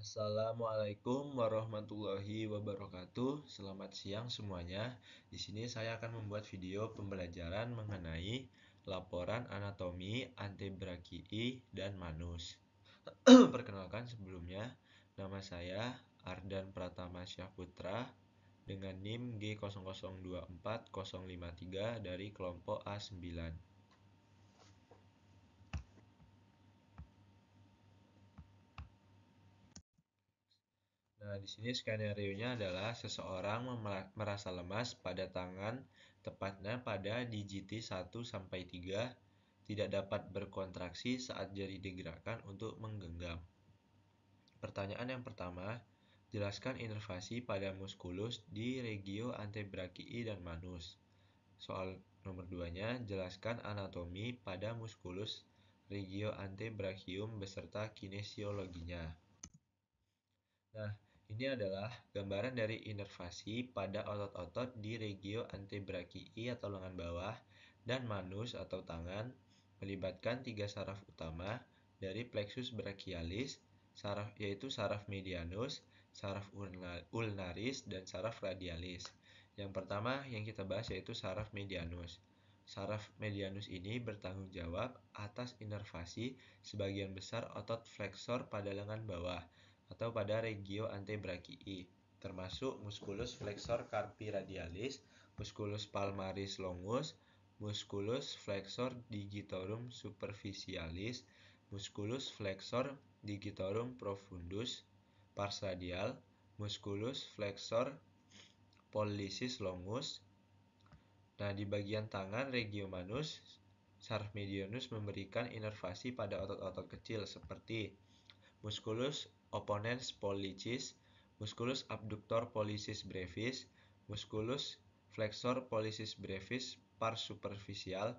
Assalamualaikum warahmatullahi wabarakatuh. Selamat siang semuanya. Di sini saya akan membuat video pembelajaran mengenai laporan anatomi antebrakii dan manus. Perkenalkan sebelumnya, nama saya Ardan Pratama Syahputra dengan NIM G0024053 dari kelompok A9. Nah, di sini skenario-nya adalah seseorang merasa lemas pada tangan, tepatnya pada digiti 1 sampai 3, tidak dapat berkontraksi saat jari digerakkan untuk menggenggam. Pertanyaan yang pertama, jelaskan inervasi pada muskulus di regio antebrakii dan manus. Soal nomor 2-nya, jelaskan anatomi pada muskulus regio antebrachium beserta kinesiologinya. Nah, ini adalah gambaran dari inervasi pada otot-otot di regio antebrakii atau lengan bawah dan manus atau tangan, melibatkan 3 saraf utama dari plexus brachialis, yaitu saraf medianus, saraf ulnaris, dan saraf radialis. Yang pertama yang kita bahas yaitu saraf medianus. Saraf medianus ini bertanggung jawab atas inervasi sebagian besar otot flexor pada lengan bawah atau pada regio antebrakii, termasuk musculus flexor carpi radialis, musculus palmaris longus, musculus flexor digitorum superficialis, musculus flexor digitorum profundus, pars radial, musculus flexor pollicis longus. Nah, di bagian tangan regio manus, saraf medianus memberikan inervasi pada otot-otot kecil seperti musculus opponens pollicis, musculus abductor pollicis brevis, musculus flexor pollicis brevis pars superficial,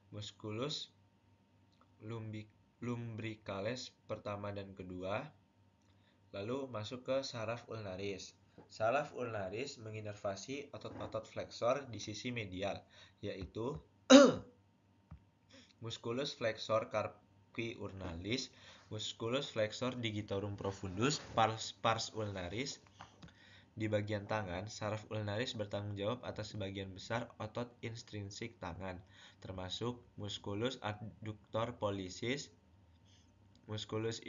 musculus lumbricalis pertama dan kedua. Lalu masuk ke saraf ulnaris. Saraf ulnaris menginervasi otot-otot flexor di sisi medial, yaitu musculus flexor carpi ulnaris, musculus flexor digitorum profundus, pars ulnaris. Di bagian tangan, saraf ulnaris bertanggung jawab atas sebagian besar otot intrinsik tangan, termasuk musculus adductor pollicis, musculus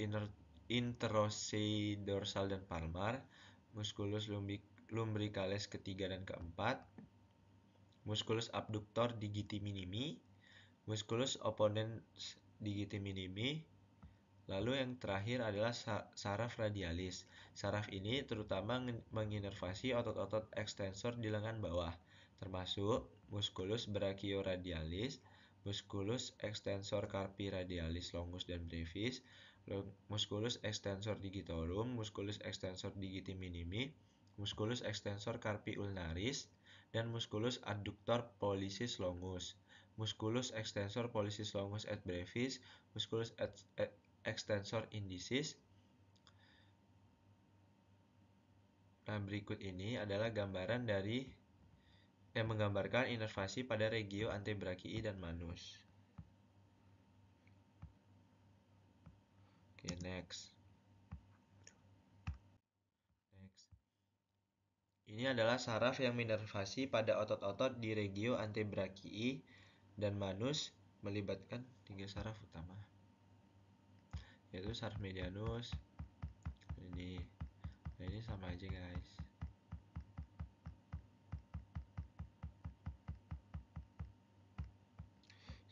interossei dorsal dan palmar, musculus lumbricalis ketiga dan keempat, musculus abductor digiti minimi, musculus opponens digiti minimi. Lalu yang terakhir adalah saraf radialis. Saraf ini terutama menginervasi otot-otot ekstensor di lengan bawah, termasuk musculus brachioradialis, musculus extensor carpi radialis longus dan brevis, musculus extensor digitorum, musculus extensor digiti minimi, musculus extensor carpi ulnaris, dan musculus adductor pollicis longus, musculus extensor pollicis longus et brevis, musculus extensor indicis. Nah, berikut ini adalah gambaran dari yang menggambarkan inervasi pada regio antebrakii dan manus. Oke, next. Ini adalah saraf yang menginervasi pada otot-otot di regio antebrakii dan manus, melibatkan 3 saraf utama, yaitu saraf medianus. Ini sama aja, guys.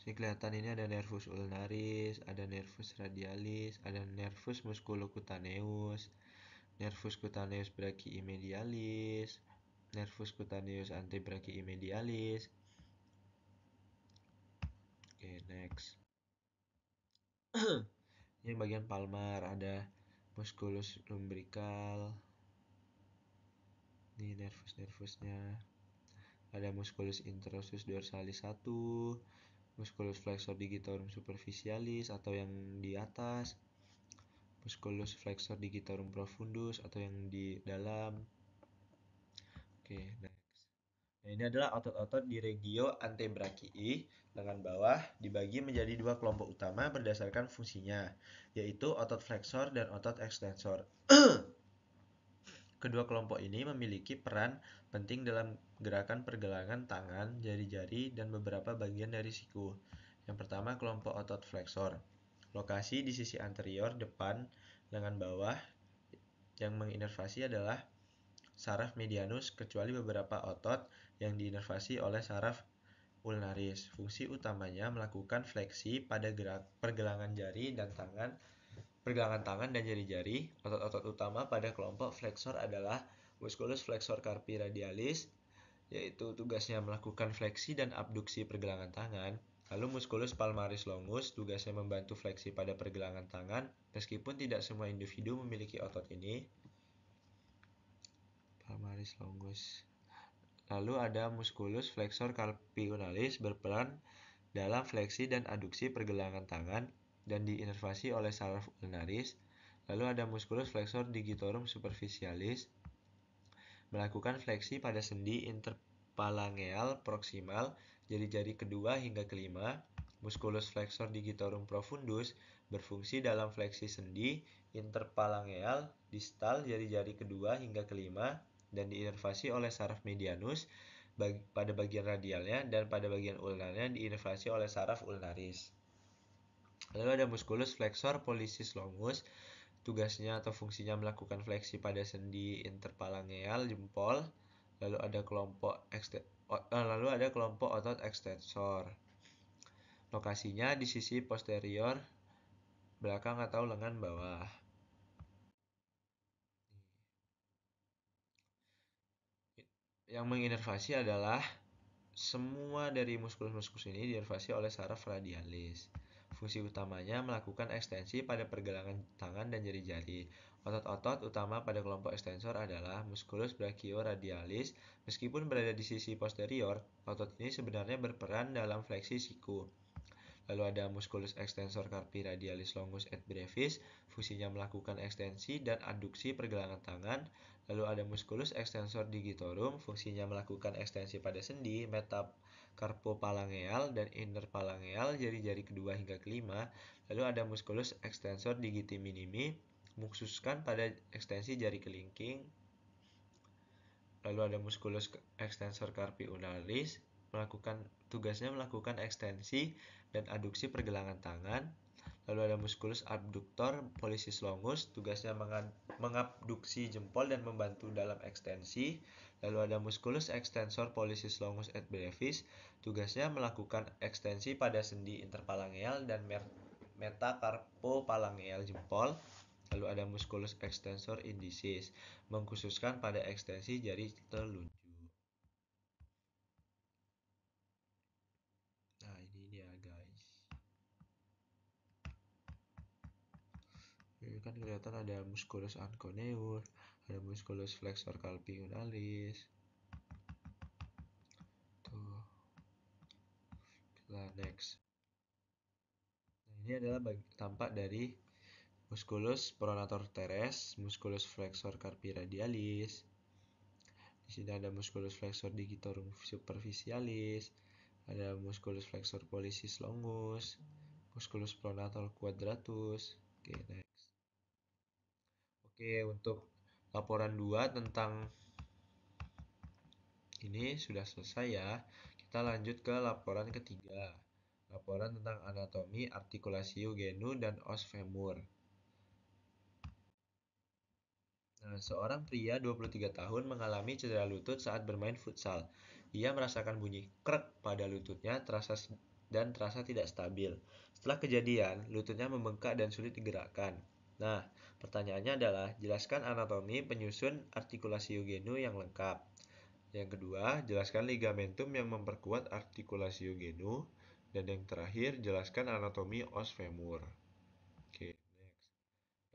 Sini kelihatan ini ada nervus ulnaris, ada nervus radialis, ada nervus musculocutaneus, nervus cutaneus brachii medialis, nervus cutaneus antebrakii medialis. Oke, next. Ini bagian palmar, ada musculus lumbrical. Ini nervus-nervusnya. Ada musculus interossus dorsalis 1, musculus flexor digitorum superficialis atau yang di atas, musculus flexor digitorum profundus atau yang di dalam. Oke, next. Nah, ini adalah otot-otot di regio antebrachii lengan bawah dibagi menjadi dua kelompok utama berdasarkan fungsinya, yaitu otot flexor dan otot extensor. Kedua kelompok ini memiliki peran penting dalam gerakan pergelangan tangan, jari-jari, dan beberapa bagian dari siku. Yang pertama, kelompok otot flexor. Lokasi di sisi anterior depan lengan bawah yang menginervasi adalah saraf medianus kecuali beberapa otot yang diinervasi oleh saraf ulnaris. Fungsi utamanya melakukan fleksi pada pergelangan jari dan tangan, pergelangan tangan dan jari-jari. Otot-otot utama pada kelompok flexor adalah musculus flexor carpi radialis, yaitu tugasnya melakukan fleksi dan abduksi pergelangan tangan. Lalu musculus palmaris longus tugasnya membantu fleksi pada pergelangan tangan, meskipun tidak semua individu memiliki otot ini. Palmaris longus. Lalu ada musculus flexor carpi ulnaris berperan dalam fleksi dan aduksi pergelangan tangan dan diinervasi oleh saraf ulnaris. Lalu ada musculus flexor digitorum superficialis melakukan fleksi pada sendi interphalangeal proximal jari-jari kedua hingga kelima. Musculus flexor digitorum profundus berfungsi dalam fleksi sendi interphalangeal distal jari-jari kedua hingga kelima dan diinervasi oleh saraf medianus pada bagian radialnya dan pada bagian ulnarnya diinervasi oleh saraf ulnaris. Lalu ada musculus flexor pollicis longus, tugasnya atau fungsinya melakukan fleksi pada sendi interphalangeal jempol. Lalu ada kelompok otot extensor. Lokasinya di sisi posterior belakang atau lengan bawah. Yang menginervasi adalah semua dari muskulus-muskulus ini diinervasi oleh saraf radialis. Fungsi utamanya melakukan ekstensi pada pergelangan tangan dan jari-jari. Otot-otot utama pada kelompok ekstensor adalah musculus brachioradialis. Meskipun berada di sisi posterior, otot ini sebenarnya berperan dalam fleksi siku. Lalu ada musculus extensor carpi radialis longus et brevis, fungsinya melakukan ekstensi dan adduksi pergelangan tangan. Lalu ada musculus extensor digitorum, fungsinya melakukan ekstensi pada sendi metacarpophalangeal dan interphalangeal jari-jari kedua hingga kelima. Lalu ada musculus extensor digiti minimi, mengkhususkan pada ekstensi jari kelingking. Lalu ada musculus extensor carpi ulnaris, tugasnya melakukan ekstensi dan aduksi pergelangan tangan. Lalu ada musculus abductor pollicis longus, tugasnya mengabduksi jempol dan membantu dalam ekstensi. Lalu ada musculus extensor pollicis longus et brevis, tugasnya melakukan ekstensi pada sendi interphalangeal dan metacarpophalangeal jempol. Lalu ada musculus extensor indicis, mengkhususkan pada ekstensi jari telunjuk. Nah, ini dia guys. Ini kan kelihatan ada musculus anconeus, ada musculus flexor carpi ulnaris. Tuh. Nah, next. Nah, ini adalah tampak dari musculus pronator teres, musculus flexor carpi radialis. Di sini ada musculus flexor digitorum superficialis, ada musculus flexor pollicis longus, musculus pronator quadratus. Oke, next. Oke, untuk laporan 2 tentang ini sudah selesai ya. Kita lanjut ke laporan ketiga. Laporan tentang anatomi artikulasi genu dan os femur. Nah, seorang pria 23 tahun mengalami cedera lutut saat bermain futsal. Ia merasakan bunyi krek pada lututnya terasa tidak stabil. Setelah kejadian, lututnya membengkak dan sulit digerakkan. Nah, pertanyaannya adalah jelaskan anatomi penyusun artikulasi genu yang lengkap. Yang kedua, jelaskan ligamentum yang memperkuat artikulasi genu. Dan yang terakhir, jelaskan anatomi os femur. Oke, next.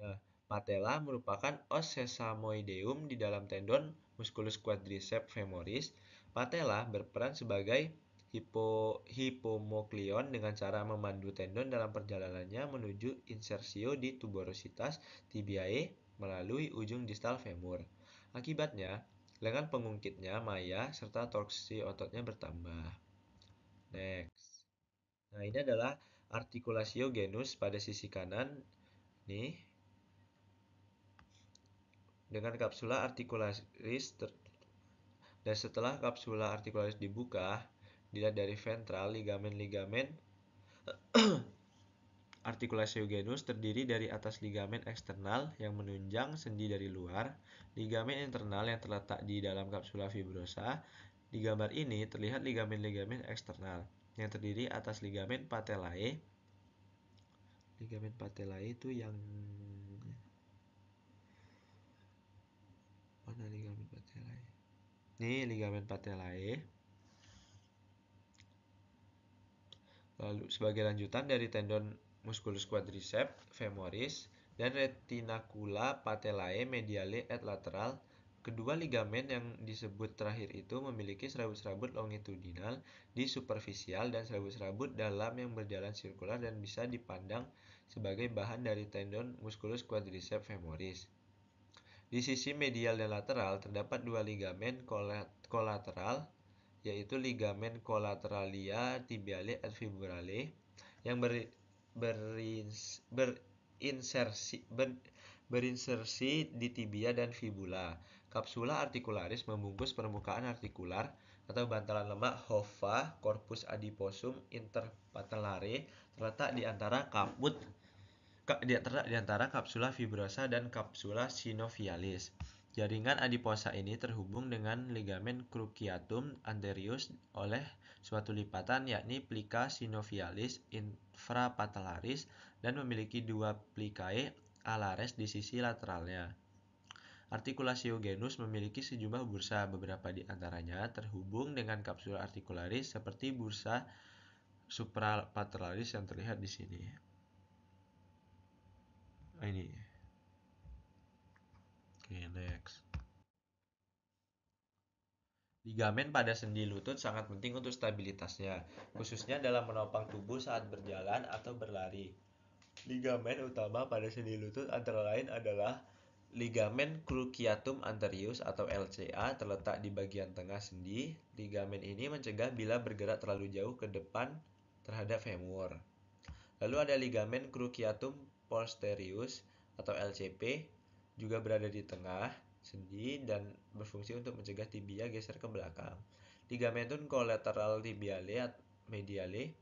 Nah, patella merupakan os sesamoideum di dalam tendon musculus quadriceps femoris. Patella berperan sebagai hipomoklion dengan cara memandu tendon dalam perjalanannya menuju insersio di tuberositas tibiae melalui ujung distal femur. Akibatnya, Lengan pengungkitnya maya serta torsi ototnya bertambah. Next. Nah, ini adalah artikulasio genus pada sisi kanan nih dengan kapsula articularis dan setelah kapsula articularis dibuka, dilihat dari ventral, ligamen-ligamen artikulasio genus terdiri dari atas ligamen eksternal yang menunjang sendi dari luar, ligamen internal yang terletak di dalam kapsula fibrosa. Di gambar ini terlihat ligamen-ligamen eksternal yang terdiri atas ligamen patellae. Ligamen patellae itu yang mana ligamen patellae? Ini ligamen patellae. Lalu sebagai lanjutan dari tendon musculus quadriceps femoris dan retinacula patellae mediale et lateral, kedua ligamen yang disebut terakhir itu memiliki serabut-serabut longitudinal di superficial dan serabut-serabut dalam yang berjalan sirkular dan bisa dipandang sebagai bahan dari tendon musculus quadriceps femoris. Di sisi medial dan lateral terdapat dua ligamen kolateral, yaitu ligamen colateralia tibiale et fibrale yang berinsersi di tibia dan fibula. Kapsula articularis membungkus permukaan artikular atau bantalan lemak hoffa corpus adiposum interpatellare terletak di antara kapsula fibrosa dan kapsula synovialis. Jaringan adiposa ini terhubung dengan ligamen cruciatum anterius oleh suatu lipatan yakni plica synovialis infrapatellaris dan memiliki dua plicae alares di sisi lateralnya. Artikulasio genus memiliki sejumlah bursa, beberapa di antaranya terhubung dengan kapsula articularis seperti bursa suprapatellaris yang terlihat di sini. Ini. Oke, next. Ligamen pada sendi lutut sangat penting untuk stabilitasnya, khususnya dalam menopang tubuh saat berjalan atau berlari. Ligamen utama pada sendi lutut antara lain adalah ligamen cruciatum anterius atau LCA terletak di bagian tengah sendi. Ligamen ini mencegah bila bergerak terlalu jauh ke depan terhadap femur. Lalu ada ligamen cruciatum posterius atau LCP juga berada di tengah sendi dan berfungsi untuk mencegah tibia geser ke belakang. Ligamentum collateral tibiale mediale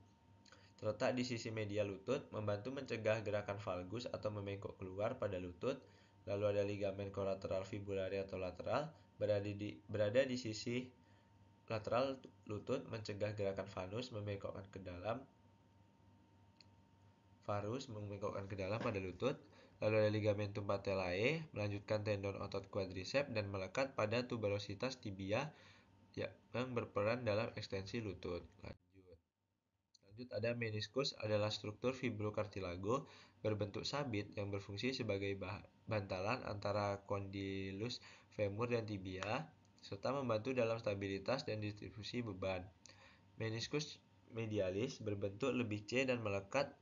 terletak di sisi medial lutut, membantu mencegah gerakan valgus atau membengkok keluar pada lutut. Lalu ada ligamen collateral fibulare atau lateral berada di sisi lateral lutut, mencegah gerakan varus membengkokkan ke dalam pada lutut. Lalu ada ligamentum patellae melanjutkan tendon otot quadriceps dan melekat pada tuberositas tibia yang berperan dalam ekstensi lutut. Lanjut ada meniskus adalah struktur fibrokartilago berbentuk sabit yang berfungsi sebagai bantalan antara kondilus femur dan tibia serta membantu dalam stabilitas dan distribusi beban. Meniskus medialis berbentuk lebih C dan melekat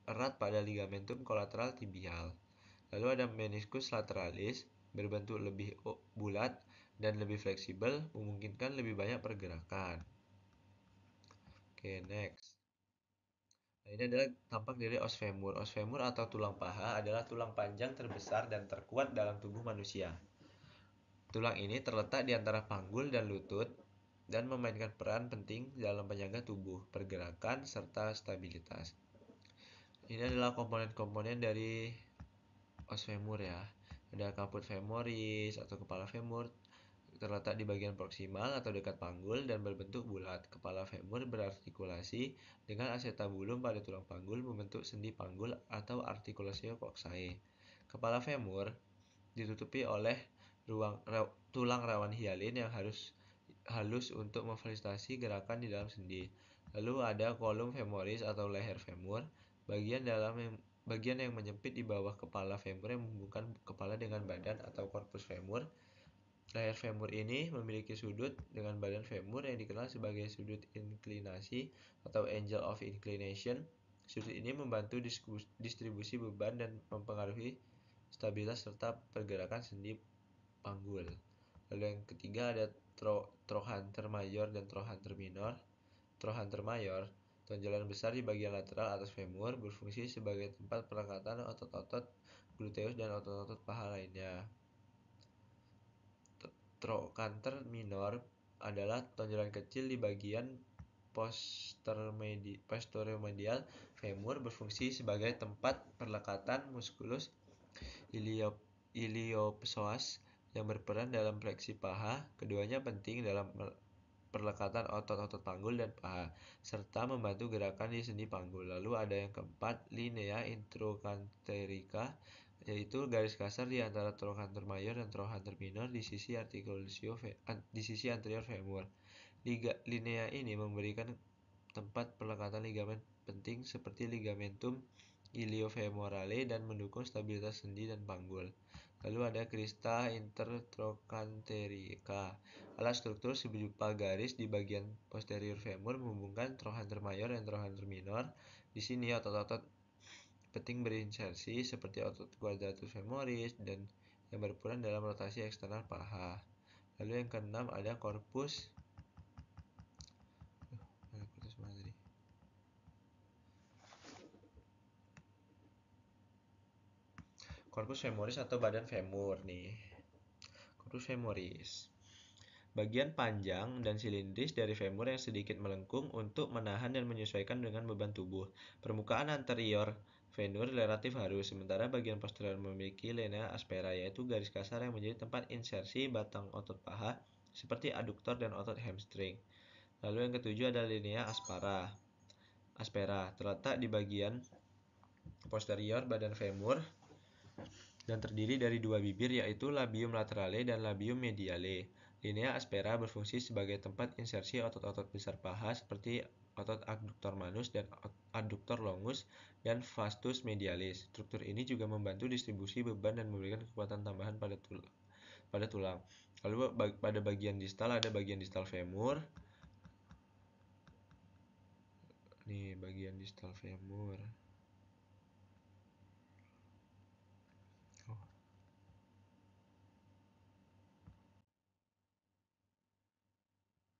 erat pada ligamentum kolateral tibial. Lalu ada meniskus lateralis berbentuk lebih bulat dan lebih fleksibel, memungkinkan lebih banyak pergerakan. Oke, next. Nah, ini adalah tampak dari os femur. Os femur atau tulang paha adalah tulang panjang terbesar dan terkuat dalam tubuh manusia. Tulang ini terletak di antara panggul dan lutut dan memainkan peran penting dalam penyangga tubuh, pergerakan, serta stabilitas. Ini adalah komponen-komponen dari os femur ya. Ada caput femoris atau kepala femur terletak di bagian proksimal atau dekat panggul dan berbentuk bulat. Kepala femur berartikulasi dengan acetabulum pada tulang panggul membentuk sendi panggul atau artikulasio coxae. Kepala femur ditutupi oleh tulang rawan hialin yang halus untuk memfasilitasi gerakan di dalam sendi. Lalu ada kolum femoris atau leher femur, bagian yang menyempit di bawah kepala femur yang menghubungkan kepala dengan badan atau korpus femur. Leher femur ini memiliki sudut dengan badan femur yang dikenal sebagai sudut inklinasi atau angle of inclination. Sudut ini membantu distribusi beban dan mempengaruhi stabilitas serta pergerakan sendi panggul. Lalu yang ketiga ada trochanter mayor dan trochanter minor. Trochanter mayor, tonjolan besar di bagian lateral atas femur, berfungsi sebagai tempat pelekatan otot-otot gluteus dan otot-otot paha lainnya. Trochanter minor adalah tonjolan kecil di bagian posteromedial femur, berfungsi sebagai tempat perlekatan muskulus iliopsoas yang berperan dalam fleksi paha. Keduanya penting dalam perlekatan otot-otot panggul dan paha, serta membantu gerakan di sendi panggul. Lalu ada yang keempat, linea introchanterica, yaitu garis kasar di antara trochanter mayor dan trochanter minor di sisi anterior femur. Linea ini memberikan tempat pelekatan ligamen penting seperti ligamentum iliofemorale dan mendukung stabilitas sendi dan panggul. Lalu ada crista intertrochanterica, alat struktur serupa garis di bagian posterior femur menghubungkan trochanter mayor dan trochanter minor. Di sini otot-otot penting berinsersi seperti otot quadratus femoris dan yang berperan dalam rotasi eksternal paha. Lalu yang keenam ada corpus femoris atau badan femur nih. Corpus femoris, bagian panjang dan silindris dari femur yang sedikit melengkung untuk menahan dan menyesuaikan dengan beban tubuh. Permukaan anterior femur relatif halus, sementara bagian posterior memiliki linea aspera, yaitu garis kasar yang menjadi tempat insersi batang otot paha seperti aduktor dan otot hamstring. Lalu yang ketujuh ada linea aspera, terletak di bagian posterior badan femur dan terdiri dari dua bibir, yaitu labium laterale dan labium mediale. Linea aspera berfungsi sebagai tempat insersi otot-otot besar paha seperti otot adductor manus dan adductor longus dan vastus medialis. Struktur ini juga membantu distribusi beban dan memberikan kekuatan tambahan pada tulang. Lalu pada bagian distal ada bagian distal femur. Nih, bagian distal femur.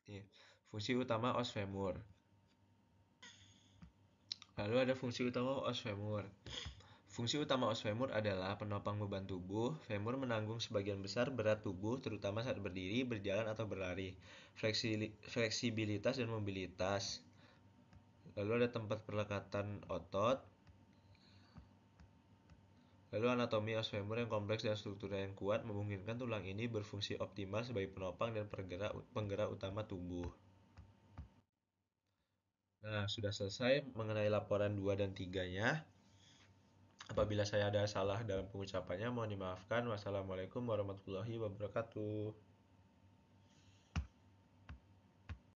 Nih, fungsi utama os femur. Lalu ada fungsi utama os femur. Fungsi utama os femur adalah penopang beban tubuh. Femur menanggung sebagian besar berat tubuh, terutama saat berdiri, berjalan, atau berlari. Fleksibilitas dan mobilitas. Lalu ada tempat perlekatan otot. Lalu anatomi os femur yang kompleks dan strukturnya yang kuat memungkinkan tulang ini berfungsi optimal sebagai penopang dan penggerak utama tubuh. Nah, sudah selesai mengenai laporan 2 dan 3-nya. Apabila saya ada salah dalam pengucapannya, mohon dimaafkan. Wassalamualaikum warahmatullahi wabarakatuh.